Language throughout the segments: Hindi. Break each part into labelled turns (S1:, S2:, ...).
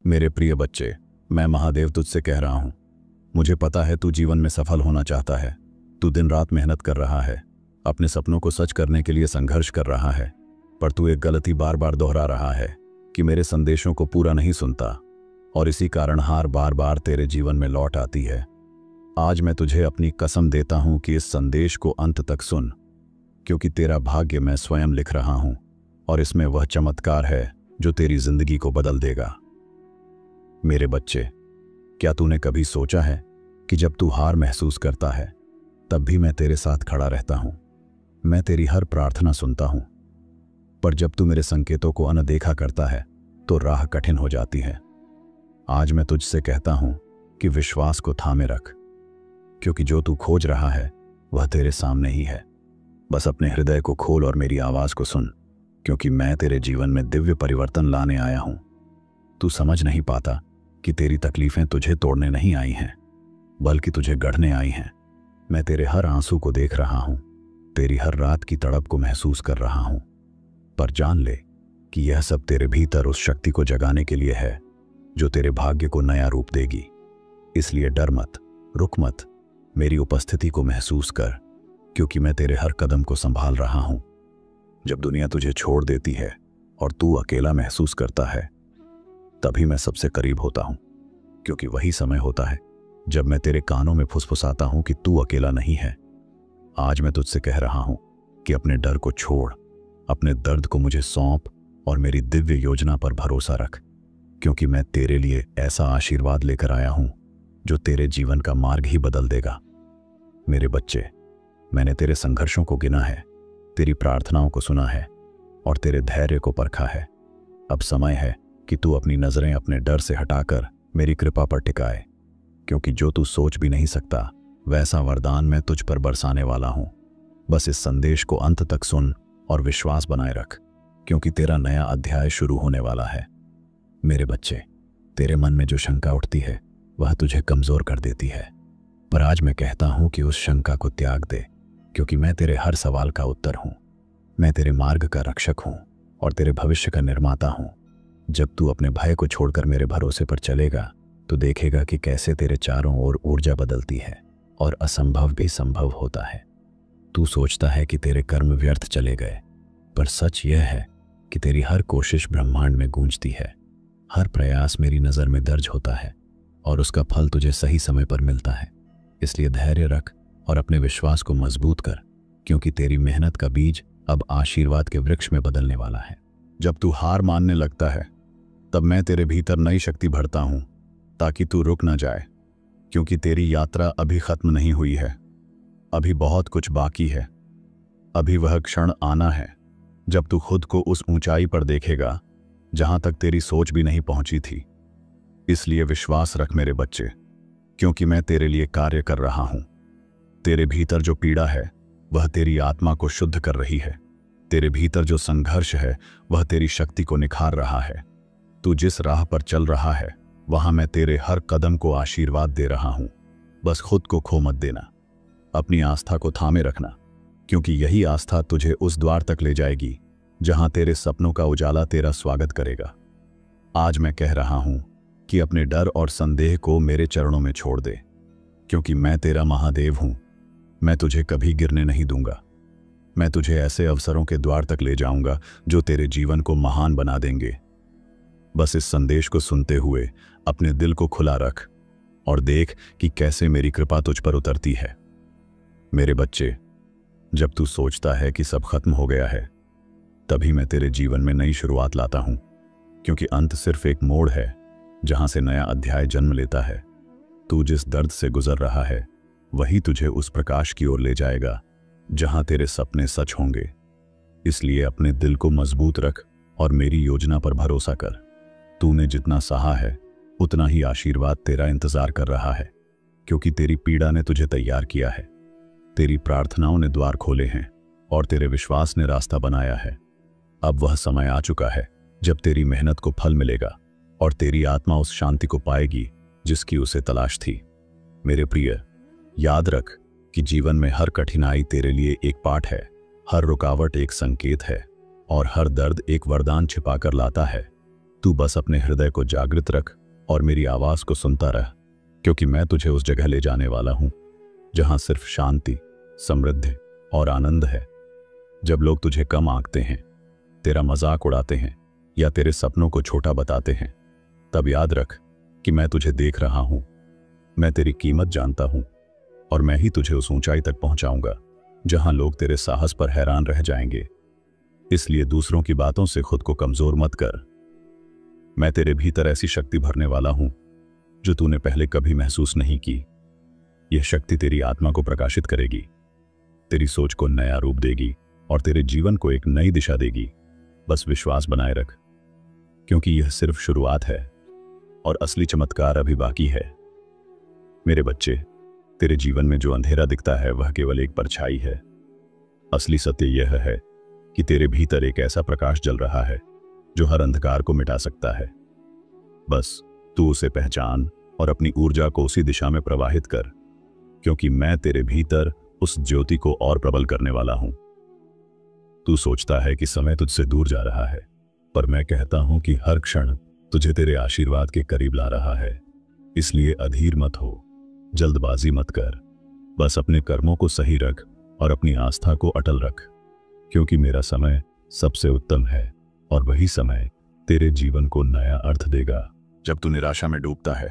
S1: मेरे प्रिय बच्चे, मैं महादेव तुझसे कह रहा हूं। मुझे पता है तू जीवन में सफल होना चाहता है। तू दिन रात मेहनत कर रहा है, अपने सपनों को सच करने के लिए संघर्ष कर रहा है। पर तू एक गलती बार बार दोहरा रहा है कि मेरे संदेशों को पूरा नहीं सुनता, और इसी कारण हार बार बार तेरे जीवन में लौट आती है। आज मैं तुझे अपनी कसम देता हूं कि इस संदेश को अंत तक सुन, क्योंकि तेरा भाग्य मैं स्वयं लिख रहा हूं, और इसमें वह चमत्कार है जो तेरी जिंदगी को बदल देगा। मेरे बच्चे, क्या तूने कभी सोचा है कि जब तू हार महसूस करता है तब भी मैं तेरे साथ खड़ा रहता हूं। मैं तेरी हर प्रार्थना सुनता हूं, पर जब तू मेरे संकेतों को अनदेखा करता है तो राह कठिन हो जाती है। आज मैं तुझसे कहता हूं कि विश्वास को थामे रख, क्योंकि जो तू खोज रहा है वह तेरे सामने ही है। बस अपने हृदय को खोल और मेरी आवाज को सुन, क्योंकि मैं तेरे जीवन में दिव्य परिवर्तन लाने आया हूं। तू समझ नहीं पाता कि तेरी तकलीफें तुझे तोड़ने नहीं आई हैं, बल्कि तुझे गढ़ने आई हैं। मैं तेरे हर आंसू को देख रहा हूं, तेरी हर रात की तड़प को महसूस कर रहा हूं। पर जान ले कि यह सब तेरे भीतर उस शक्ति को जगाने के लिए है जो तेरे भाग्य को नया रूप देगी। इसलिए डर मत, रुक मत, मेरी उपस्थिति को महसूस कर, क्योंकि मैं तेरे हर कदम को संभाल रहा हूं। जब दुनिया तुझे छोड़ देती है और तू अकेला महसूस करता है, तभी मैं सबसे करीब होता हूं, क्योंकि वही समय होता है जब मैं तेरे कानों में फुसफुसाता हूं कि तू अकेला नहीं है। आज मैं तुझसे कह रहा हूं कि अपने डर को छोड़, अपने दर्द को मुझे सौंप और मेरी दिव्य योजना पर भरोसा रख, क्योंकि मैं तेरे लिए ऐसा आशीर्वाद लेकर आया हूं जो तेरे जीवन का मार्ग ही बदल देगा। मेरे बच्चे, मैंने तेरे संघर्षों को गिना है, तेरी प्रार्थनाओं को सुना है और तेरे धैर्य को परखा है। अब समय है कि तू अपनी नजरें अपने डर से हटाकर मेरी कृपा पर टिकाए, क्योंकि जो तू सोच भी नहीं सकता वैसा वरदान मैं तुझ पर बरसाने वाला हूं। बस इस संदेश को अंत तक सुन और विश्वास बनाए रख, क्योंकि तेरा नया अध्याय शुरू होने वाला है। मेरे बच्चे, तेरे मन में जो शंका उठती है वह तुझे कमजोर कर देती है, पर आज मैं कहता हूं कि उस शंका को त्याग दे, क्योंकि मैं तेरे हर सवाल का उत्तर हूं। मैं तेरे मार्ग का रक्षक हूं और तेरे भविष्य का निर्माता हूं। जब तू अपने भय को छोड़कर मेरे भरोसे पर चलेगा तो देखेगा कि कैसे तेरे चारों ओर ऊर्जा बदलती है और असंभव भी संभव होता है। तू सोचता है कि तेरे कर्म व्यर्थ चले गए, पर सच यह है कि तेरी हर कोशिश ब्रह्मांड में गूंजती है। हर प्रयास मेरी नज़र में दर्ज होता है और उसका फल तुझे सही समय पर मिलता है। इसलिए धैर्य रख और अपने विश्वास को मजबूत कर, क्योंकि तेरी मेहनत का बीज अब आशीर्वाद के वृक्ष में बदलने वाला है। जब तू हार मानने लगता है तब मैं तेरे भीतर नई शक्ति भरता हूं, ताकि तू रुक न जाए, क्योंकि तेरी यात्रा अभी खत्म नहीं हुई है। अभी बहुत कुछ बाकी है। अभी वह क्षण आना है जब तू खुद को उस ऊंचाई पर देखेगा जहां तक तेरी सोच भी नहीं पहुंची थी। इसलिए विश्वास रख मेरे बच्चे, क्योंकि मैं तेरे लिए कार्य कर रहा हूं। तेरे भीतर जो पीड़ा है वह तेरी आत्मा को शुद्ध कर रही है। तेरे भीतर जो संघर्ष है वह तेरी शक्ति को निखार रहा है। तू जिस राह पर चल रहा है वहां मैं तेरे हर कदम को आशीर्वाद दे रहा हूं। बस खुद को खो मत देना, अपनी आस्था को थामे रखना, क्योंकि यही आस्था तुझे उस द्वार तक ले जाएगी जहां तेरे सपनों का उजाला तेरा स्वागत करेगा। आज मैं कह रहा हूं कि अपने डर और संदेह को मेरे चरणों में छोड़ दे, क्योंकि मैं तेरा महादेव हूं। मैं तुझे कभी गिरने नहीं दूंगा। मैं तुझे ऐसे अवसरों के द्वार तक ले जाऊंगा जो तेरे जीवन को महान बना देंगे। बस इस संदेश को सुनते हुए अपने दिल को खुला रख और देख कि कैसे मेरी कृपा तुझ पर उतरती है। मेरे बच्चे, जब तू सोचता है कि सब खत्म हो गया है, तभी मैं तेरे जीवन में नई शुरुआत लाता हूं, क्योंकि अंत सिर्फ एक मोड़ है जहां से नया अध्याय जन्म लेता है। तू जिस दर्द से गुजर रहा है वही तुझे उस प्रकाश की ओर ले जाएगा जहां तेरे सपने सच होंगे। इसलिए अपने दिल को मजबूत रख और मेरी योजना पर भरोसा कर। तूने जितना सहा है उतना ही आशीर्वाद तेरा इंतजार कर रहा है, क्योंकि तेरी पीड़ा ने तुझे तैयार किया है। तेरी प्रार्थनाओं ने द्वार खोले हैं और तेरे विश्वास ने रास्ता बनाया है। अब वह समय आ चुका है जब तेरी मेहनत को फल मिलेगा और तेरी आत्मा उस शांति को पाएगी जिसकी उसे तलाश थी। मेरे प्रिय, याद रख कि जीवन में हर कठिनाई तेरे लिए एक पाठ है, हर रुकावट एक संकेत है और हर दर्द एक वरदान छिपाकर लाता है। तू बस अपने हृदय को जागृत रख और मेरी आवाज को सुनता रह, क्योंकि मैं तुझे उस जगह ले जाने वाला हूं जहां सिर्फ शांति, समृद्धि और आनंद है। जब लोग तुझे कम आंकते हैं, तेरा मजाक उड़ाते हैं या तेरे सपनों को छोटा बताते हैं, तब याद रख कि मैं तुझे देख रहा हूं। मैं तेरी कीमत जानता हूं और मैं ही तुझे उस ऊंचाई तक पहुंचाऊंगा जहां लोग तेरे साहस पर हैरान रह जाएंगे। इसलिए दूसरों की बातों से खुद को कमजोर मत कर। मैं तेरे भीतर ऐसी शक्ति भरने वाला हूं जो तूने पहले कभी महसूस नहीं की। यह शक्ति तेरी आत्मा को प्रकाशित करेगी, तेरी सोच को नया रूप देगी और तेरे जीवन को एक नई दिशा देगी। बस विश्वास बनाए रख, क्योंकि यह सिर्फ शुरुआत है और असली चमत्कार अभी बाकी है। मेरे बच्चे, तेरे जीवन में जो अंधेरा दिखता है वह केवल एक परछाई है। असली सत्य यह है कि तेरे भीतर एक ऐसा प्रकाश जल रहा है जो हर अंधकार को मिटा सकता है। बस तू उसे पहचान और अपनी ऊर्जा को उसी दिशा में प्रवाहित कर, क्योंकि मैं तेरे भीतर उस ज्योति को और प्रबल करने वाला हूं। तू सोचता है कि समय तुझसे दूर जा रहा है, पर मैं कहता हूं कि हर क्षण तुझे तेरे आशीर्वाद के करीब ला रहा है। इसलिए अधीर मत हो, जल्दबाजी मत कर। बस अपने कर्मों को सही रख और अपनी आस्था को अटल रख, क्योंकि मेरा समय सबसे उत्तम है और वही समय तेरे जीवन को नया अर्थ देगा। जब तू निराशा में डूबता है,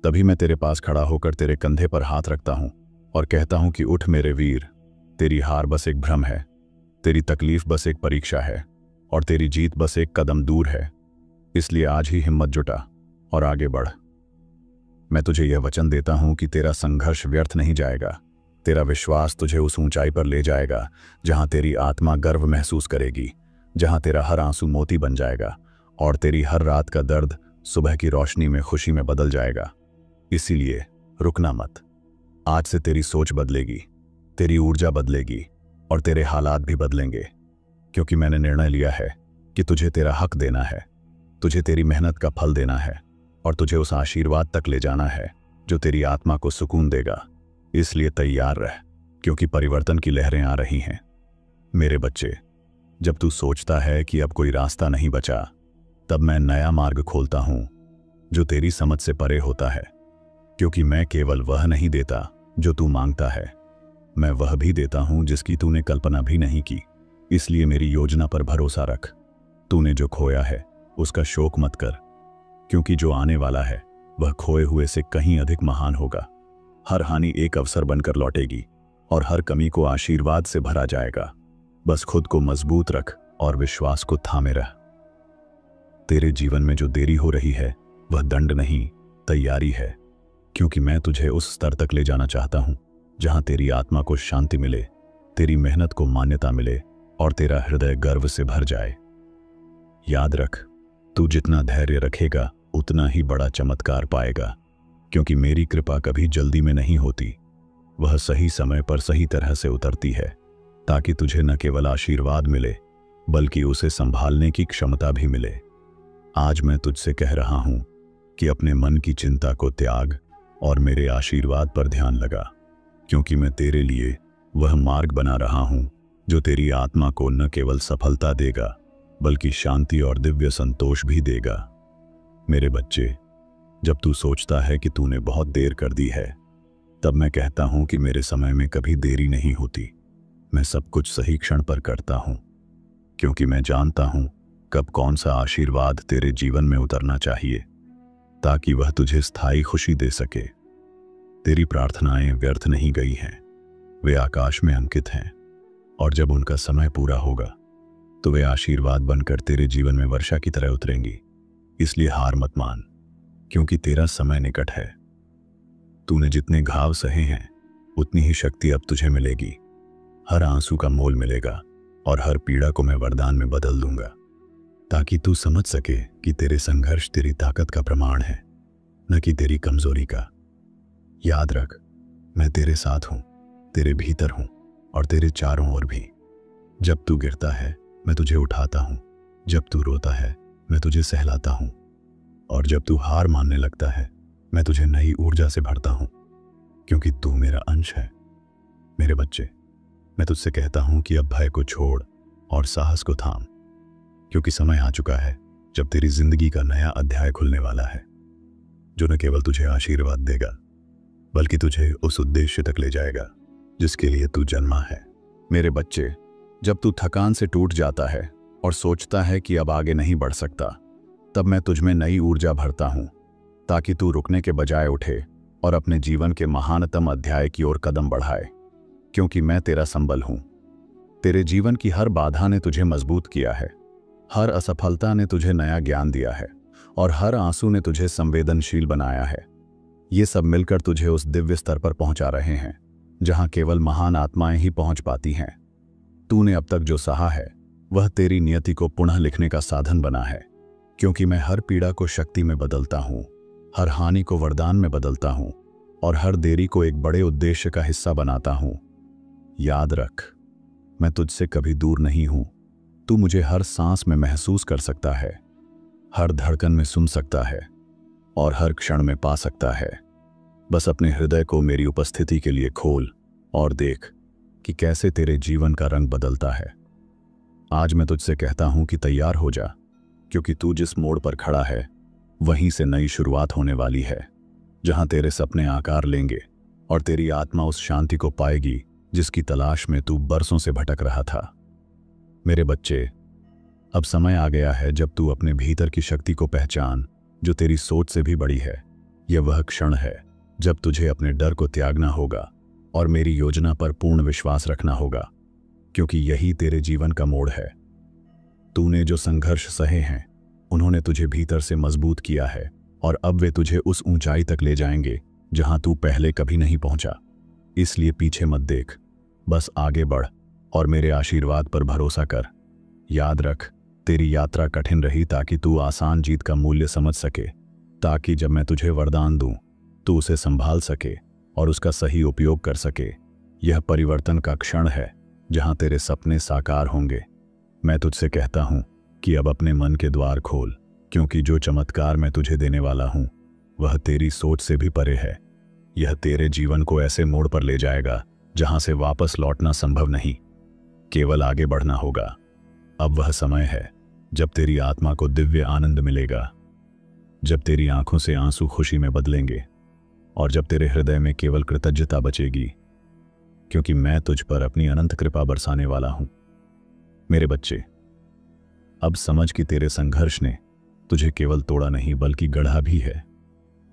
S1: तभी मैं तेरे पास खड़ा होकर तेरे कंधे पर हाथ रखता हूं और कहता हूं कि उठ मेरे वीर, तेरी हार बस एक भ्रम है, तेरी तकलीफ बस एक परीक्षा है और तेरी जीत बस एक कदम दूर है। इसलिए आज ही हिम्मत जुटा और आगे बढ़। मैं तुझे यह वचन देता हूं कि तेरा संघर्ष व्यर्थ नहीं जाएगा। तेरा विश्वास तुझे उस ऊंचाई पर ले जाएगा जहां तेरी आत्मा गर्व महसूस करेगी, जहां तेरा हर आंसू मोती बन जाएगा और तेरी हर रात का दर्द सुबह की रोशनी में खुशी में बदल जाएगा। इसीलिए रुकना मत। आज से तेरी सोच बदलेगी, तेरी ऊर्जा बदलेगी और तेरे हालात भी बदलेंगे, क्योंकि मैंने निर्णय लिया है कि तुझे तेरा हक देना है, तुझे तेरी मेहनत का फल देना है और तुझे उस आशीर्वाद तक ले जाना है जो तेरी आत्मा को सुकून देगा। इसलिए तैयार रह, क्योंकि परिवर्तन की लहरें आ रही हैं। मेरे बच्चे, जब तू सोचता है कि अब कोई रास्ता नहीं बचा, तब मैं नया मार्ग खोलता हूं जो तेरी समझ से परे होता है, क्योंकि मैं केवल वह नहीं देता जो तू मांगता है, मैं वह भी देता हूं जिसकी तूने कल्पना भी नहीं की। इसलिए मेरी योजना पर भरोसा रख। तूने जो खोया है उसका शोक मत कर, क्योंकि जो आने वाला है वह खोए हुए से कहीं अधिक महान होगा। हर हानि एक अवसर बनकर लौटेगी और हर कमी को आशीर्वाद से भरा जाएगा। बस खुद को मजबूत रख और विश्वास को थामे रह। तेरे जीवन में जो देरी हो रही है वह दंड नहीं, तैयारी है, क्योंकि मैं तुझे उस स्तर तक ले जाना चाहता हूं जहां तेरी आत्मा को शांति मिले, तेरी मेहनत को मान्यता मिले और तेरा हृदय गर्व से भर जाए। याद रख, तू जितना धैर्य रखेगा उतना ही बड़ा चमत्कार पाएगा, क्योंकि मेरी कृपा कभी जल्दी में नहीं होती, वह सही समय पर सही तरह से उतरती है, ताकि तुझे न केवल आशीर्वाद मिले बल्कि उसे संभालने की क्षमता भी मिले। आज मैं तुझसे कह रहा हूं कि अपने मन की चिंता को त्याग और मेरे आशीर्वाद पर ध्यान लगा, क्योंकि मैं तेरे लिए वह मार्ग बना रहा हूं जो तेरी आत्मा को न केवल सफलता देगा बल्कि शांति और दिव्य संतोष भी देगा। मेरे बच्चे, जब तू सोचता है कि तूने बहुत देर कर दी है, तब मैं कहता हूं कि मेरे समय में कभी देरी नहीं होती। मैं सब कुछ सही क्षण पर करता हूं, क्योंकि मैं जानता हूं कब कौन सा आशीर्वाद तेरे जीवन में उतरना चाहिए, ताकि वह तुझे स्थायी खुशी दे सके। तेरी प्रार्थनाएं व्यर्थ नहीं गई हैं, वे आकाश में अंकित हैं, और जब उनका समय पूरा होगा तो वे आशीर्वाद बनकर तेरे जीवन में वर्षा की तरह उतरेंगी। इसलिए हार मत मान, क्योंकि तेरा समय निकट है। तूने जितने घाव सहे हैं उतनी ही शक्ति अब तुझे मिलेगी। हर आंसू का मोल मिलेगा और हर पीड़ा को मैं वरदान में बदल दूंगा, ताकि तू समझ सके कि तेरे संघर्ष तेरी ताकत का प्रमाण है, न कि तेरी कमजोरी का। याद रख, मैं तेरे साथ हूं, तेरे भीतर हूं और तेरे चारों ओर भी। जब तू गिरता है मैं तुझे उठाता हूं, जब तू रोता है मैं तुझे सहलाता हूं, और जब तू हार मानने लगता है मैं तुझे नई ऊर्जा से भरता हूं, क्योंकि तू मेरा अंश है। मेरे बच्चे, मैं तुझसे कहता हूं कि अब भय को छोड़ और साहस को थाम, क्योंकि समय आ चुका है जब तेरी जिंदगी का नया अध्याय खुलने वाला है, जो न केवल तुझे आशीर्वाद देगा बल्कि तुझे उस उद्देश्य तक ले जाएगा जिसके लिए तू जन्मा है। मेरे बच्चे, जब तू थकान से टूट जाता है और सोचता है कि अब आगे नहीं बढ़ सकता, तब मैं तुझमें नई ऊर्जा भरता हूं ताकि तू रुकने के बजाय उठे और अपने जीवन के महानतम अध्याय की ओर कदम बढ़ाए। क्योंकि मैं तेरा संबल हूं। तेरे जीवन की हर बाधा ने तुझे मजबूत किया है, हर असफलता ने तुझे नया ज्ञान दिया है और हर आंसू ने तुझे संवेदनशील बनाया है। ये सब मिलकर तुझे उस दिव्य स्तर पर पहुंचा रहे हैं जहां केवल महान आत्माएं ही पहुंच पाती हैं। तूने अब तक जो सहा है वह तेरी नियति को पुनः लिखने का साधन बना है। क्योंकि मैं हर पीड़ा को शक्ति में बदलता हूं, हर हानि को वरदान में बदलता हूं और हर देरी को एक बड़े उद्देश्य का हिस्सा बनाता हूं। याद रख, मैं तुझसे कभी दूर नहीं हूं। तू मुझे हर सांस में महसूस कर सकता है, हर धड़कन में सुन सकता है और हर क्षण में पा सकता है। बस अपने हृदय को मेरी उपस्थिति के लिए खोल और देख कि कैसे तेरे जीवन का रंग बदलता है। आज मैं तुझसे कहता हूं कि तैयार हो जा, क्योंकि तू जिस मोड़ पर खड़ा है वहीं से नई शुरुआत होने वाली है, जहां तेरे सपने आकार लेंगे और तेरी आत्मा उस शांति को पाएगी जिसकी तलाश में तू बरसों से भटक रहा था। मेरे बच्चे, अब समय आ गया है जब तू अपने भीतर की शक्ति को पहचान जो तेरी सोच से भी बड़ी है। यह वह क्षण है जब तुझे अपने डर को त्यागना होगा और मेरी योजना पर पूर्ण विश्वास रखना होगा, क्योंकि यही तेरे जीवन का मोड़ है। तूने जो संघर्ष सहे हैं उन्होंने तुझे भीतर से मजबूत किया है और अब वे तुझे उस ऊंचाई तक ले जाएंगे जहां तू पहले कभी नहीं पहुंचा। इसलिए पीछे मत देख, बस आगे बढ़ और मेरे आशीर्वाद पर भरोसा कर। याद रख, तेरी यात्रा कठिन रही ताकि तू आसान जीत का मूल्य समझ सके, ताकि जब मैं तुझे वरदान दूं तू उसे संभाल सके और उसका सही उपयोग कर सके। यह परिवर्तन का क्षण है जहां तेरे सपने साकार होंगे। मैं तुझसे कहता हूं कि अब अपने मन के द्वार खोल, क्योंकि जो चमत्कार मैं तुझे देने वाला हूं वह तेरी सोच से भी परे है। यह तेरे जीवन को ऐसे मोड़ पर ले जाएगा जहां से वापस लौटना संभव नहीं, केवल आगे बढ़ना होगा। अब वह समय है जब तेरी आत्मा को दिव्य आनंद मिलेगा, जब तेरी आंखों से आंसू खुशी में बदलेंगे और जब तेरे हृदय में केवल कृतज्ञता बचेगी, क्योंकि मैं तुझ पर अपनी अनंत कृपा बरसाने वाला हूं। मेरे बच्चे, अब समझ कि तेरे संघर्ष ने तुझे केवल तोड़ा नहीं बल्कि गढ़ा भी है।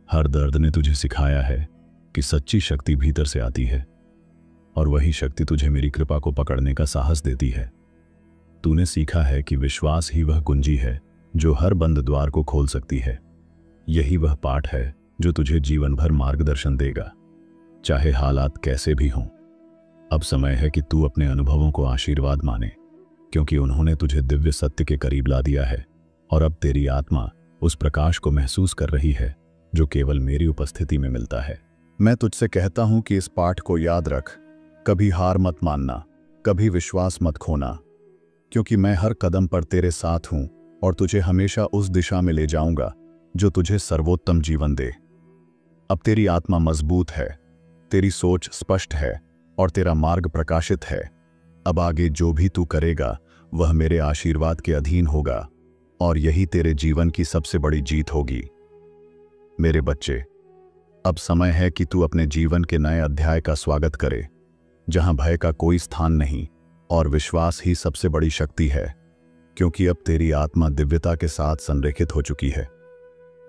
S1: हर दर्द ने तुझे सिखाया है कि सच्ची शक्ति भीतर से आती है और वही शक्ति तुझे मेरी कृपा को पकड़ने का साहस देती है। तूने सीखा है कि विश्वास ही वह कुंजी है जो हर बंद द्वार को खोल सकती है। यही वह पाठ है जो तुझे जीवन भर मार्गदर्शन देगा, चाहे हालात कैसे भी हों। अब समय है कि तू अपने अनुभवों को आशीर्वाद माने, क्योंकि उन्होंने तुझे दिव्य सत्य के करीब ला दिया है और अब तेरी आत्मा उस प्रकाश को महसूस कर रही है जो केवल मेरी उपस्थिति में मिलता है। मैं तुझसे कहता हूं कि इस पाठ को याद रख, कभी हार मत मानना, कभी विश्वास मत खोना, क्योंकि मैं हर कदम पर तेरे साथ हूं और तुझे हमेशा उस दिशा में ले जाऊंगा जो तुझे सर्वोत्तम जीवन दे। अब तेरी आत्मा मजबूत है, तेरी सोच स्पष्ट है और तेरा मार्ग प्रकाशित है। अब आगे जो भी तू करेगा वह मेरे आशीर्वाद के अधीन होगा और यही तेरे जीवन की सबसे बड़ी जीत होगी। मेरे बच्चे, अब समय है कि तू अपने जीवन के नए अध्याय का स्वागत करे, जहां भय का कोई स्थान नहीं और विश्वास ही सबसे बड़ी शक्ति है, क्योंकि अब तेरी आत्मा दिव्यता के साथ संरेखित हो चुकी है।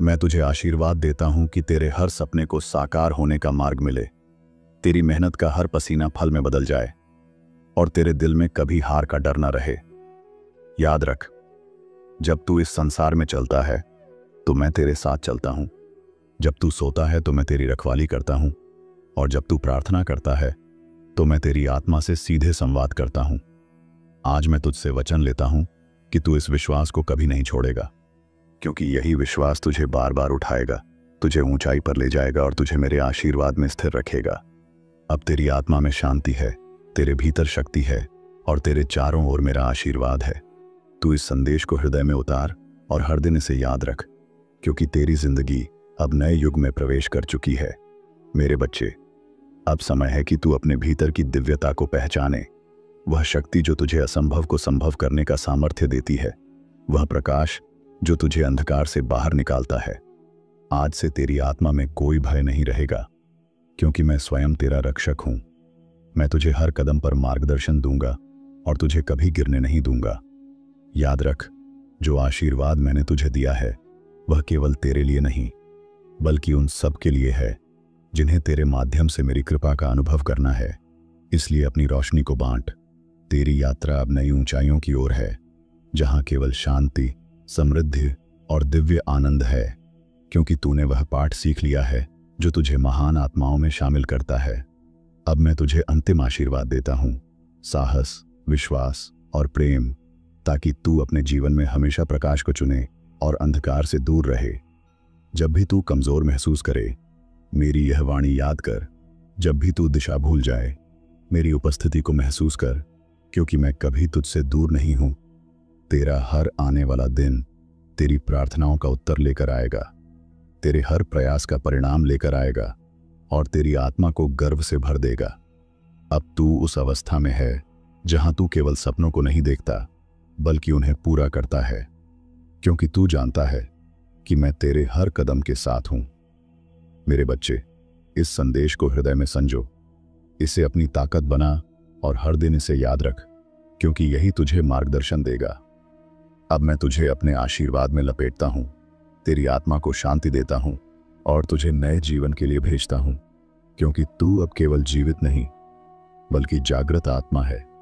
S1: मैं तुझे आशीर्वाद देता हूं कि तेरे हर सपने को साकार होने का मार्ग मिले, तेरी मेहनत का हर पसीना फल में बदल जाए और तेरे दिल में कभी हार का डर न रहे। याद रख, जब तू इस संसार में चलता है तो मैं तेरे साथ चलता हूं, जब तू सोता है तो मैं तेरी रखवाली करता हूं और जब तू प्रार्थना करता है तो मैं तेरी आत्मा से सीधे संवाद करता हूं। आज मैं तुझसे वचन लेता हूं कि तू इस विश्वास को कभी नहीं छोड़ेगा, क्योंकि यही विश्वास तुझे बार बार उठाएगा, तुझे ऊंचाई पर ले जाएगा और तुझे मेरे आशीर्वाद में स्थिर रखेगा। अब तेरी आत्मा में शांति है, तेरे भीतर शक्ति है और तेरे चारों ओर मेरा आशीर्वाद है। तू इस संदेश को हृदय में उतार और हर दिन इसे याद रख, क्योंकि तेरी जिंदगी अब नए युग में प्रवेश कर चुकी है। मेरे बच्चे, अब समय है कि तू अपने भीतर की दिव्यता को पहचाने, वह शक्ति जो तुझे असंभव को संभव करने का सामर्थ्य देती है, वह प्रकाश जो तुझे अंधकार से बाहर निकालता है। आज से तेरी आत्मा में कोई भय नहीं रहेगा, क्योंकि मैं स्वयं तेरा रक्षक हूं। मैं तुझे हर कदम पर मार्गदर्शन दूंगा और तुझे कभी गिरने नहीं दूंगा। याद रख, जो आशीर्वाद मैंने तुझे दिया है वह केवल तेरे लिए नहीं, बल्कि उन सब के लिए है जिन्हें तेरे माध्यम से मेरी कृपा का अनुभव करना है। इसलिए अपनी रोशनी को बांट। तेरी यात्रा अब नई ऊंचाइयों की ओर है, जहां केवल शांति, समृद्धि और दिव्य आनंद है, क्योंकि तूने वह पाठ सीख लिया है जो तुझे महान आत्माओं में शामिल करता है। अब मैं तुझे अंतिम आशीर्वाद देता हूं, साहस, विश्वास और प्रेम, ताकि तू अपने जीवन में हमेशा प्रकाश को चुने और अंधकार से दूर रहे। जब भी तू कमजोर महसूस करे, मेरी यह वाणी याद कर। जब भी तू दिशा भूल जाए, मेरी उपस्थिति को महसूस कर, क्योंकि मैं कभी तुझसे दूर नहीं हूं। तेरा हर आने वाला दिन तेरी प्रार्थनाओं का उत्तर लेकर आएगा, तेरे हर प्रयास का परिणाम लेकर आएगा और तेरी आत्मा को गर्व से भर देगा। अब तू उस अवस्था में है जहां तू केवल सपनों को नहीं देखता, बल्कि उन्हें पूरा करता है, क्योंकि तू जानता है कि मैं तेरे हर कदम के साथ हूं। मेरे बच्चे, इस संदेश को हृदय में संजो, इसे अपनी ताकत बना और हर दिन इसे याद रख, क्योंकि यही तुझे मार्गदर्शन देगा। अब मैं तुझे अपने आशीर्वाद में लपेटता हूं, तेरी आत्मा को शांति देता हूं और तुझे नए जीवन के लिए भेजता हूं, क्योंकि तू अब केवल जीवित नहीं, बल्कि जागृत आत्मा है।